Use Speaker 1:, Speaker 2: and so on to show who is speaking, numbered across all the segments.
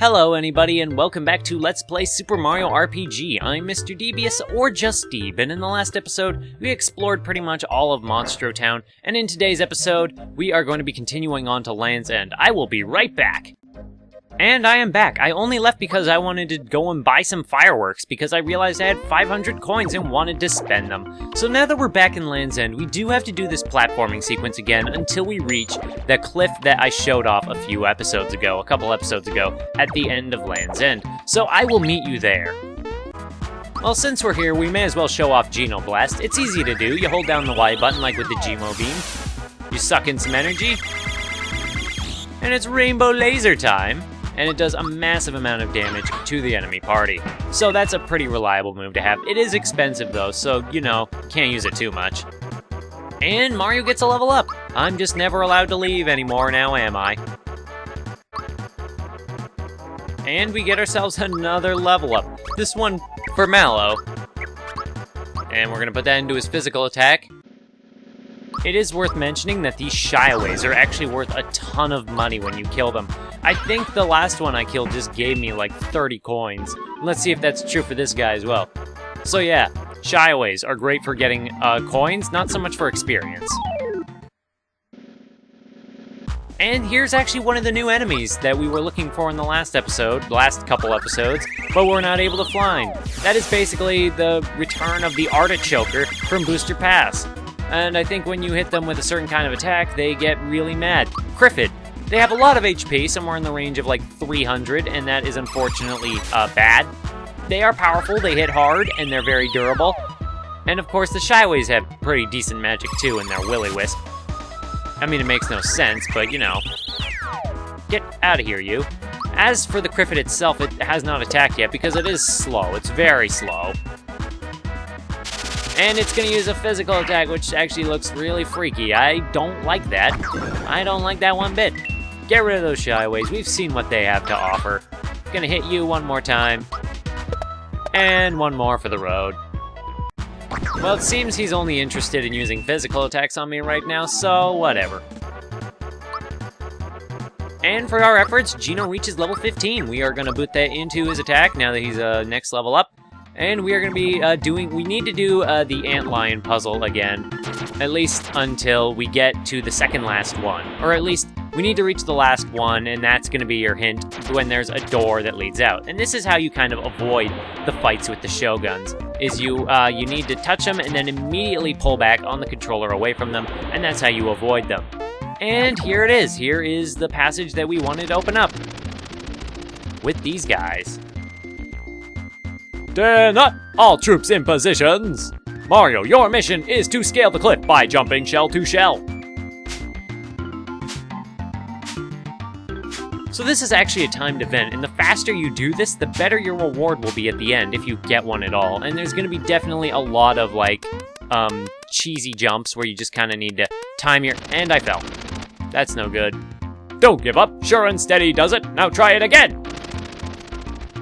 Speaker 1: Hello anybody and welcome back to Let's Play Super Mario RPG. I'm Mr. Devious, or just Deeb, and in the last episode, we explored pretty much all of Monstro Town, and in today's episode, we are going to be continuing on to Land's End. I will be right back. And I am back. I only left because I wanted to go and buy some fireworks, because I realized I had 500 coins and wanted to spend them. So now that we're back in Land's End, we do have to do this platforming sequence again until we reach the cliff that I showed off a couple episodes ago, at the end of Land's End. So I will meet you there. Well, since we're here, we may as well show off Geno Blast. It's easy to do. You hold down the Y button like with the Gemo Beam. You suck in some energy. And it's Rainbow Laser time. And it does a massive amount of damage to the enemy party. So that's a pretty reliable move to have. It is expensive though, so, you know, can't use it too much. And Mario gets a level up. I'm just never allowed to leave anymore now, am I? And we get ourselves another level up. This one for Mallow. And we're gonna put that into his physical attack. It is worth mentioning that these Shyaways are actually worth a ton of money when you kill them. I think the last one I killed just gave me like 30 coins. Let's see if that's true for this guy as well. So yeah, Shyaways are great for getting coins, not so much for experience. And here's actually one of the new enemies that we were looking for in the last couple episodes, but we're not able to find. That is basically the return of the Artichoker from Booster Pass. And I think when you hit them with a certain kind of attack, they get really mad. Criffid. They have a lot of HP, somewhere in the range of like 300, and that is unfortunately bad. They are powerful, they hit hard, and they're very durable. And of course, the Shyaways have pretty decent magic too in their Will-O-Wisp. I mean, it makes no sense, but you know. Get out of here, you. As for the Criffid itself, it has not attacked yet because it is slow. It's very slow. And it's going to use a physical attack, which actually looks really freaky. I don't like that. I don't like that one bit. Get rid of those Shyaways. We've seen what they have to offer. Gonna hit you one more time. And one more for the road. Well, it seems he's only interested in using physical attacks on me right now, so whatever. And for our efforts, Geno reaches level 15. We are going to boot that into his attack now that he's next level up. And we are going to be we need to do the Antlion puzzle again, at least until we get to the second last one. Or at least, we need to reach the last one, and that's going to be your hint when there's a door that leads out. And this is how you kind of avoid the fights with the Shoguns, is you need to touch them and then immediately pull back on the controller away from them, and that's how you avoid them. And here it is. Here is the passage that we wanted to open up with these guys. Dare not! All troops in positions! Mario, your mission is to scale the cliff by jumping shell to shell. So this is actually a timed event, and the faster you do this, the better your reward will be at the end, if you get one at all. And there's gonna be definitely a lot of, like, cheesy jumps where you just kinda need to time your... And I fell. That's no good. Don't give up. Sure and steady does it. Now try it again!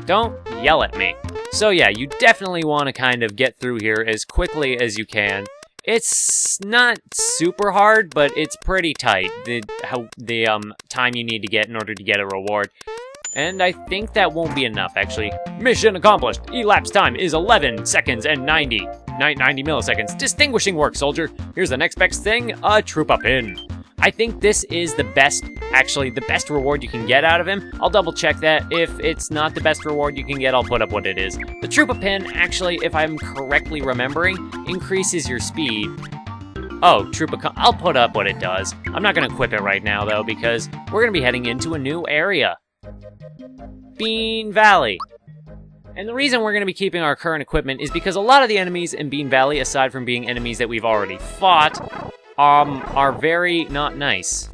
Speaker 1: Don't yell at me. So yeah, you definitely want to kind of get through here as quickly as you can. It's not super hard, but it's pretty tight, the time you need to get in order to get a reward. And I think that won't be enough, actually. Mission accomplished! Elapsed time is 11 seconds and 90 milliseconds. Distinguishing work, soldier! Here's the next best thing, a Troopa Pin. I think this is the best reward you can get out of him. I'll double check that. If it's not the best reward you can get, I'll put up what it is. The Troopa Pin, actually, if I'm correctly remembering, increases your speed. Oh, I'll put up what it does. I'm not gonna equip it right now, though, because we're gonna be heading into a new area. Bean Valley. And the reason we're gonna be keeping our current equipment is because a lot of the enemies in Bean Valley, aside from being enemies that we've already fought, are very not nice.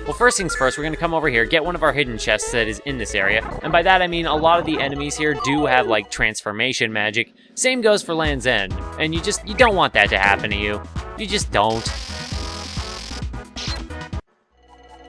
Speaker 1: Well, first things first, we're gonna come over here, get one of our hidden chests that is in this area, and by that I mean a lot of the enemies here do have, like, transformation magic. Same goes for Land's End, and you don't want that to happen to you. You just don't.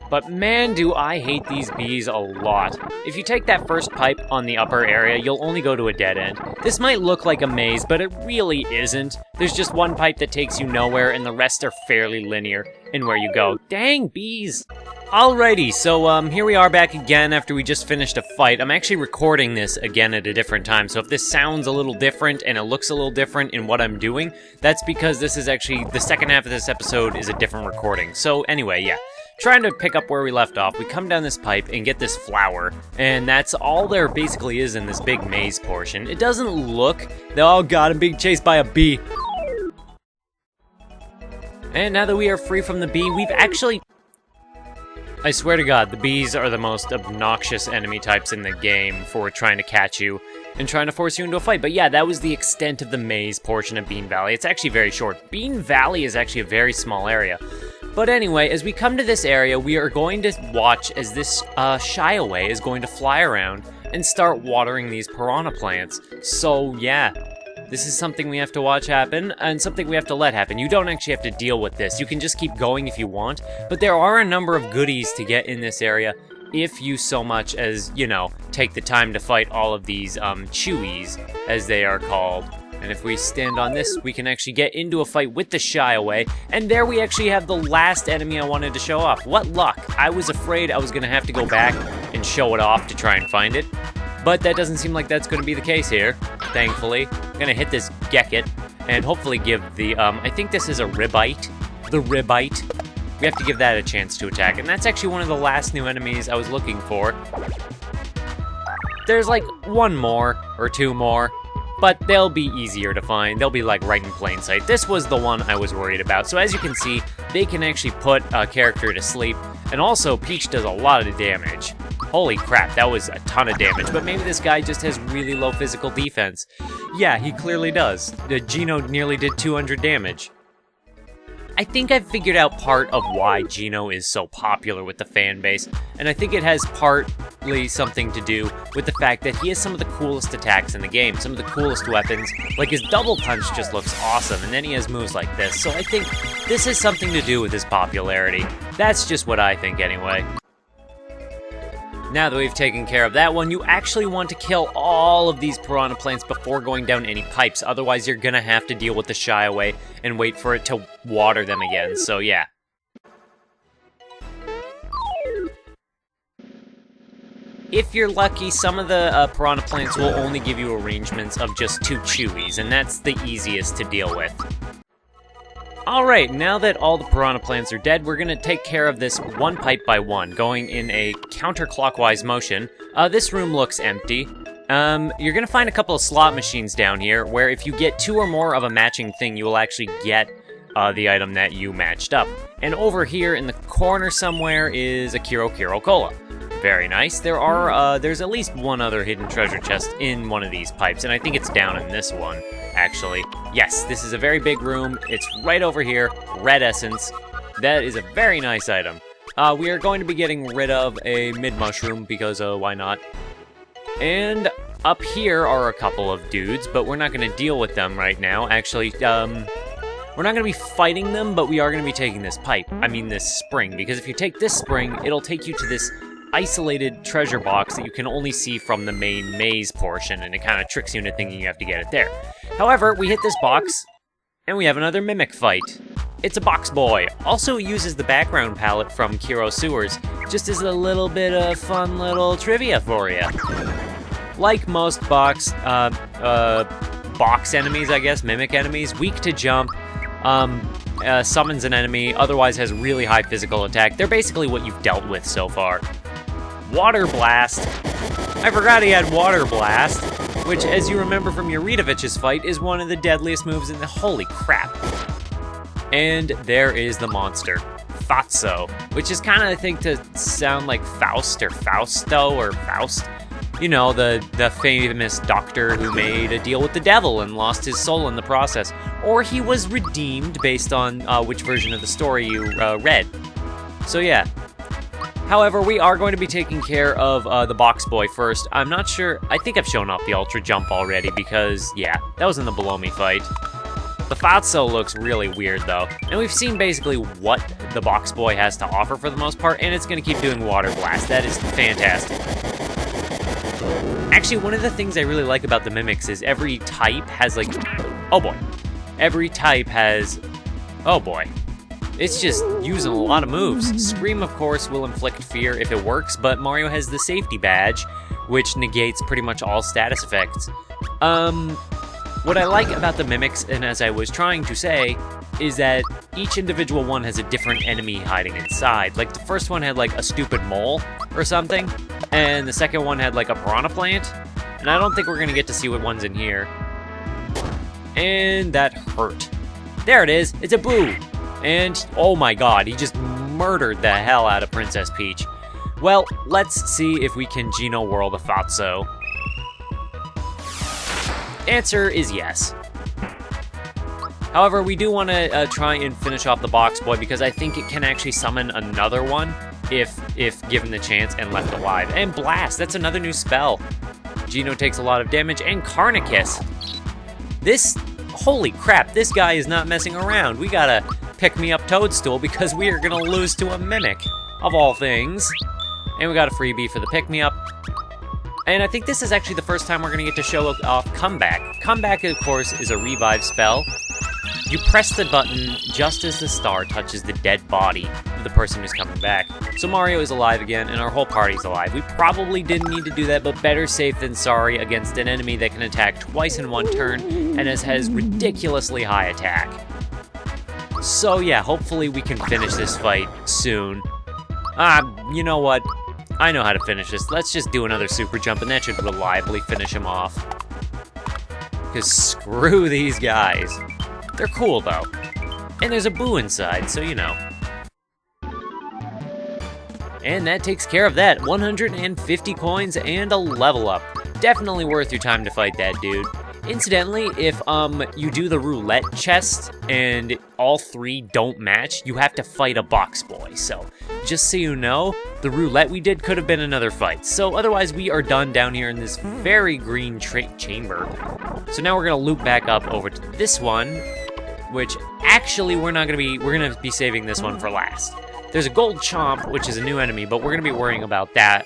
Speaker 1: But man, do I hate these bees a lot. If you take that first pipe on the upper area, you'll only go to a dead end. This might look like a maze, but it really isn't. There's just one pipe that takes you nowhere, and the rest are fairly linear in where you go. Dang, bees! Alrighty, so here we are back again after we just finished a fight. I'm actually recording this again at a different time, so if this sounds a little different and it looks a little different in what I'm doing, that's because this is actually, the second half of this episode is a different recording. So anyway, yeah. Trying to pick up where we left off, we come down this pipe and get this flower, and that's all there basically is in this big maze portion. It doesn't look, oh god, I'm being chased by a bee. And now that we are free from the bee, we've actually... I swear to god, the bees are the most obnoxious enemy types in the game for trying to catch you and trying to force you into a fight. But yeah, that was the extent of the maze portion of Bean Valley. It's actually very short. Bean Valley is actually a very small area. But anyway, as we come to this area, we are going to watch as this Shyaway is going to fly around and start watering these piranha plants. So yeah, this is something we have to watch happen, and something we have to let happen. You don't actually have to deal with this. You can just keep going if you want, but there are a number of goodies to get in this area if you so much as, you know, take the time to fight all of these chewies, as they are called. And if we stand on this, we can actually get into a fight with the Shyaway, and there we actually have the last enemy I wanted to show off. What luck! I was afraid I was going to have to go back and show it off to try and find it. But that doesn't seem like that's going to be the case here, thankfully. I'm going to hit this Gekit, and hopefully give the, I think this is a Ribbite. The Ribbite. We have to give that a chance to attack, and that's actually one of the last new enemies I was looking for. There's like one more, or two more, but they'll be easier to find. They'll be like right in plain sight. This was the one I was worried about. So as you can see, they can actually put a character to sleep, and also Peach does a lot of damage. Holy crap, that was a ton of damage, but maybe this guy just has really low physical defense. Yeah, he clearly does. Geno nearly did 200 damage. I think I've figured out part of why Geno is so popular with the fan base, and I think it has partly something to do with the fact that he has some of the coolest attacks in the game, some of the coolest weapons. Like his double punch just looks awesome, and then he has moves like this, so I think this has something to do with his popularity. That's just what I think anyway. Now that we've taken care of that one, you actually want to kill all of these piranha plants before going down any pipes. Otherwise, you're gonna have to deal with the Shyaway and wait for it to water them again. So yeah. If you're lucky, some of the piranha plants will only give you arrangements of just 2 chewies, and that's the easiest to deal with. Alright, now that all the piranha plants are dead, we're gonna take care of this one pipe by one, going in a counterclockwise motion. This room looks empty. You're gonna find a couple of slot machines down here, where if you get 2 or more of a matching thing, you will actually get the item that you matched up. And over here in the corner somewhere is a Kiro Kiro Cola. Very nice. There's at least one other hidden treasure chest in one of these pipes, and I think it's down in this one, actually. Yes, this is a very big room. It's right over here. Red Essence. That is a very nice item. We are going to be getting rid of a mid-mushroom, because why not? And up here are a couple of dudes, but we're not going to deal with them right now. Actually, we're not going to be fighting them, but we are going to be taking this pipe. I mean this spring, because if you take this spring, it'll take you to this isolated treasure box that you can only see from the main maze portion, and it kind of tricks you into thinking you have to get it there. However, we hit this box, and we have another mimic fight. It's a box boy. Also uses the background palette from Kiro Sewers, just as a little bit of fun little trivia for you. Like most box enemies, I guess, mimic enemies, weak to jump, summons an enemy, otherwise has really high physical attack. They're basically what you've dealt with so far. Water Blast. I forgot he had Water Blast, which, as you remember from Yuridovich's fight, is one of the deadliest moves in the... Holy crap. And there is the monster, Fatso, which is kind of, I think, to sound like Faust or Fausto or Faust. You know, the famous doctor who made a deal with the devil and lost his soul in the process. Or he was redeemed based on which version of the story you read. So yeah. However, we are going to be taking care of the box boy first. I'm not sure, I think I've shown off the ultra jump already because, yeah, that was in the Below Me fight. The Fatso looks really weird though, and we've seen basically what the box boy has to offer for the most part, and it's going to keep doing Water Blast. That is fantastic. Actually, one of the things I really like about the mimics is every type has like, oh boy, every type has, oh boy. It's just using a lot of moves. Scream, of course, will inflict fear if it works, but Mario has the safety badge, which negates pretty much all status effects. What I like about the mimics, and as I was trying to say, is that each individual one has a different enemy hiding inside. Like, the first one had, like, a stupid mole or something, and the second one had, like, a piranha plant, and I don't think we're gonna get to see what one's in here. And that hurt. There it is, it's a Boo! And, oh my god, he just murdered the hell out of Princess Peach. Well, let's see if we can Geno World a Thotso. Answer is yes. However, we do want to try and finish off the Box Boy because I think it can actually summon another one if given the chance and left alive. And Blast, that's another new spell. Geno takes a lot of damage, and Carnicus. Holy crap, this guy is not messing around. We gotta pick me up Toadstool because we are gonna lose to a Mimic, of all things. And we got a freebie for the pick-me-up. And I think this is actually the first time we're gonna get to show off Comeback. Comeback, of course, is a revive spell. You press the button just as the star touches the dead body of the person who's coming back. So Mario is alive again, and our whole party's alive. We probably didn't need to do that, but better safe than sorry against an enemy that can attack twice in one turn and has ridiculously high attack. So yeah, hopefully we can finish this fight soon. You know what? I know how to finish this. Let's just do another super jump, and that should reliably finish him off. Because screw these guys. They're cool, though. And there's a Boo inside, so you know. And that takes care of that. 150 coins and a level up. Definitely worth your time to fight that dude. Incidentally, if you do the roulette chest and all three don't match, you have to fight a Box Boy. So, just so you know, the roulette we did could have been another fight. So otherwise, we are done down here in this very green chamber. So now we're gonna loop back up over to this one, which actually we're gonna be saving this one for last. There's a gold chomp, which is a new enemy, but we're gonna be worrying about that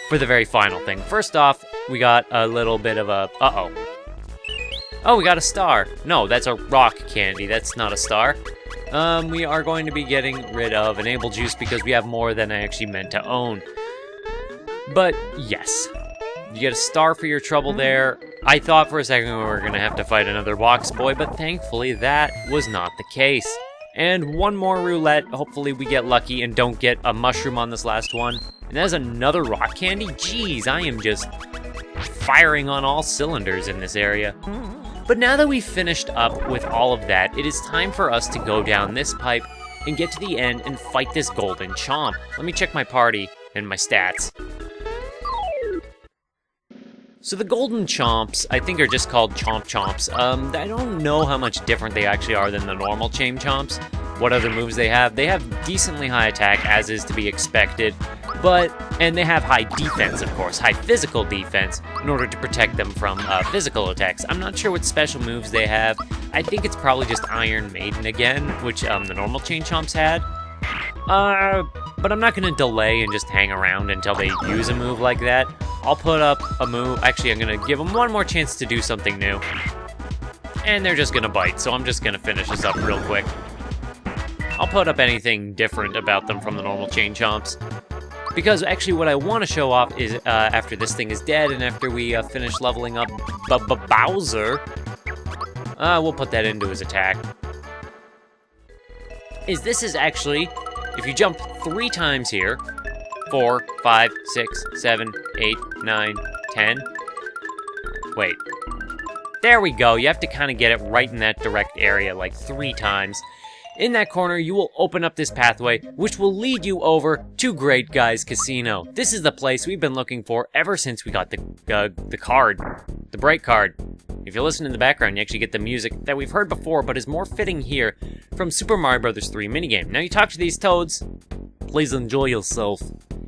Speaker 1: for the very final thing. First off, we got a little bit of a Oh, we got a star. No, that's a rock candy. That's not a star. We are going to be getting rid of Enable Juice because we have more than I actually meant to own. But, yes. You get a star for your trouble there. I thought for a second we were going to have to fight another Box Boy, but thankfully that was not the case. And one more roulette. Hopefully we get lucky and don't get a mushroom on this last one. And there's another rock candy? Jeez, I am just firing on all cylinders in this area. But now that we've finished up with all of that, it is time for us to go down this pipe and get to the end and fight this golden chomp. Let me check my party and my stats. So the golden chomps, I think are just called chomp chomps. I don't know how much different they actually are than the normal chain chomps. What other moves they have? They have decently high attack, as is to be expected. And they have high defense, of course, high physical defense, in order to protect them from physical attacks. I'm not sure what special moves they have. I think it's probably just Iron Maiden again, which the normal Chain Chomps had. But I'm not going to delay and just hang around until they use a move like that. I'll put up a move. Actually, I'm going to give them one more chance to do something new. And they're just going to bite, so I'm just going to finish this up real quick. I'll put up anything different about them from the normal Chain Chomps. Because actually what I want to show off is after this thing is dead and after we finish leveling up Bowser, we'll put that into his attack. This is actually, if you jump 3 times here, 4, 5, 6, 7, 8, 9, 10. Wait. There we go. You have to kind of get it right in that direct area like 3 times. In that corner, you will open up this pathway, which will lead you over to Great Guys Casino. This is the place we've been looking for ever since we got the card, the bright card. If you listen in the background, you actually get the music that we've heard before, but is more fitting here from Super Mario Bros. 3 minigame. Now you talk to these toads, please enjoy yourself.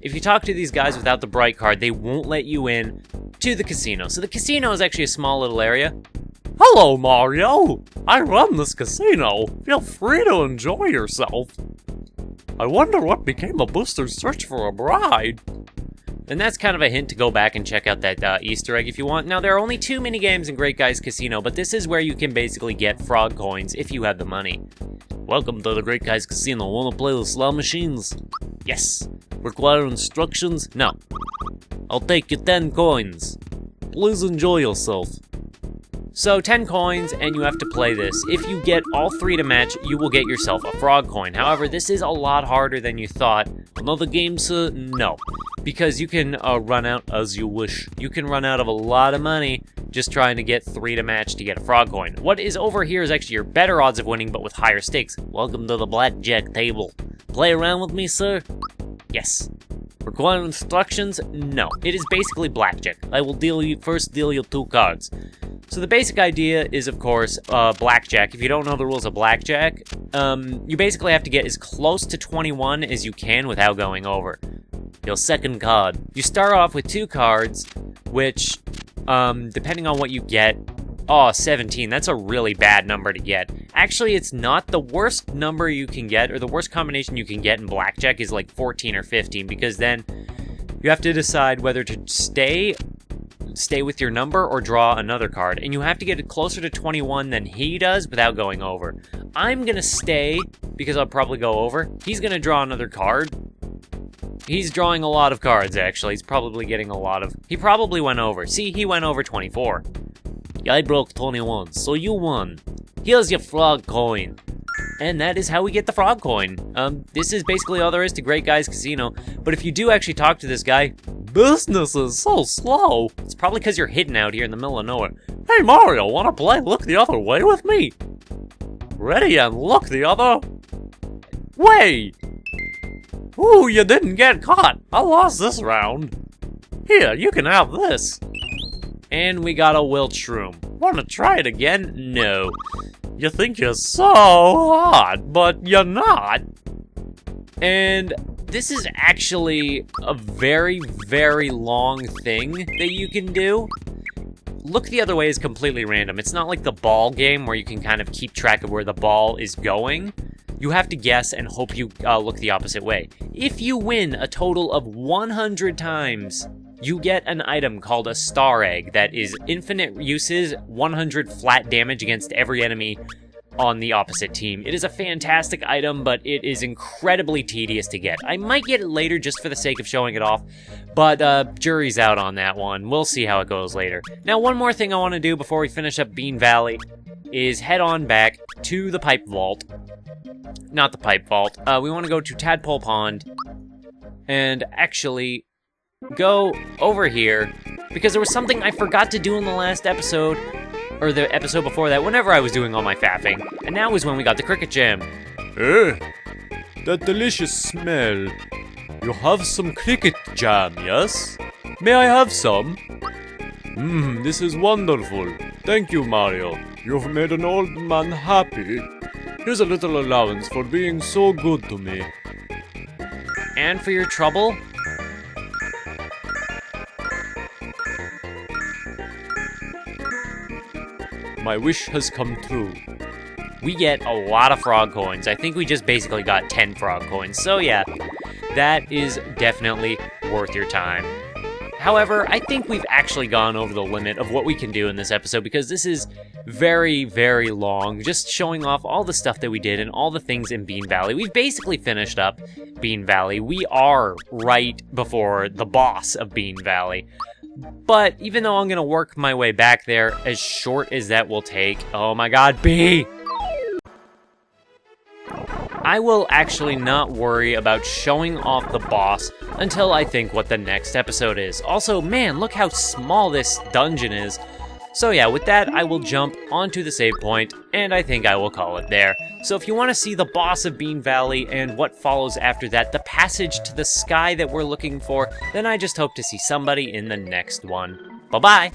Speaker 1: If you talk to these guys without the bright card, they won't let you in to the casino. So the casino is actually a small little area. Hello, Mario! I run this casino. Feel free to enjoy yourself. I wonder what became of Booster's search for a bride. And that's kind of a hint to go back and check out that Easter egg if you want. Now, there are only 2 minigames in Great Guys Casino, but this is where you can basically get frog coins if you have the money.
Speaker 2: Welcome to the Great Guys Casino. Wanna play the slot machines?
Speaker 1: Yes.
Speaker 2: Require instructions?
Speaker 1: No.
Speaker 2: I'll take you 10 coins. Please enjoy yourself.
Speaker 1: So 10 coins, and you have to play this. If you get all 3 to match, you will get yourself a frog coin. However, this is a lot harder than you thought.
Speaker 2: Another game, sir?
Speaker 1: No, because you can run out as you wish. You can run out of a lot of money just trying to get 3 to match to get a frog coin. What is over here is actually your better odds of winning, but with higher stakes.
Speaker 2: Welcome to the blackjack table. Play around with me, sir?
Speaker 1: Yes.
Speaker 2: Require instructions?
Speaker 1: No. It is basically blackjack.
Speaker 2: I will deal you 2 cards.
Speaker 1: So the basic idea is, of course, blackjack. If you don't know the rules of blackjack, you basically have to get as close to 21 as you can without going over.
Speaker 2: Your second card.
Speaker 1: You start off with 2 cards, which, depending on what you get, 17. That's a really bad number to get. Actually, it's not. The worst number you can get, or the worst combination you can get in blackjack is like 14 or 15, because then you have to decide whether to stay with your number or draw another card, and you have to get it closer to 21 than he does without going over. I'm gonna stay because I'll probably go over. He's gonna draw another card. He's drawing a lot of cards, actually. He's probably getting a lot of... He probably went over. See, he went over 24.
Speaker 2: Yeah, I broke 21, so you won. Here's your frog coin.
Speaker 1: And that is how we get the frog coin. This is basically all there is to Great Guys Casino. But if you do actually talk to this guy,
Speaker 2: business is so slow.
Speaker 1: It's probably because you're hidden out here in the middle of nowhere.
Speaker 2: Hey Mario, wanna play Look the Other Way with me? Ready and look the other way. Ooh, you didn't get caught. I lost this round. Here, you can have this.
Speaker 1: And we got a Wilch room.
Speaker 2: Wanna try it again?
Speaker 1: No.
Speaker 2: You think you're so hot, but you're not.
Speaker 1: And this is actually a very, very long thing that you can do. Look the Other Way is completely random. It's not like the ball game where you can kind of keep track of where the ball is going. You have to guess and hope you look the opposite way. If you win a total of 100 times, you get an item called a Star Egg that is infinite uses, 100 flat damage against every enemy on the opposite team. It is a fantastic item, but it is incredibly tedious to get. I might get it later just for the sake of showing it off, but jury's out on that one. We'll see how it goes later. Now, one more thing I want to do before we finish up Bean Valley is head on back to the Pipe Vault. Not the Pipe Vault. We want to go to Tadpole Pond and actually go over here because there was something I forgot to do in the last episode, or the episode before that, whenever I was doing all my faffing. And now is when we got the Cricket Jam.
Speaker 2: That delicious smell. You have some cricket jam, yes? May I have some? This is wonderful. Thank you, Mario. You've made an old man happy. Here's a little allowance for being so good to me.
Speaker 1: And for your trouble?
Speaker 2: My wish has come true.
Speaker 1: We get a lot of frog coins. I think we just basically got 10 frog coins. So yeah, that is definitely worth your time. However, I think we've actually gone over the limit of what we can do in this episode because this is very, very long, just showing off all the stuff that we did and all the things in Bean Valley. We've basically finished up Bean Valley. We are right before the boss of Bean Valley. But even though I'm going to work my way back there, as short as that will take, oh my god, B! I will actually not worry about showing off the boss until I think what the next episode is. Also, man, look how small this dungeon is. So yeah, with that, I will jump onto the save point, and I think I will call it there. So if you want to see the boss of Bean Valley and what follows after that, the passage to the sky that we're looking for, then I just hope to see somebody in the next one. Bye-bye!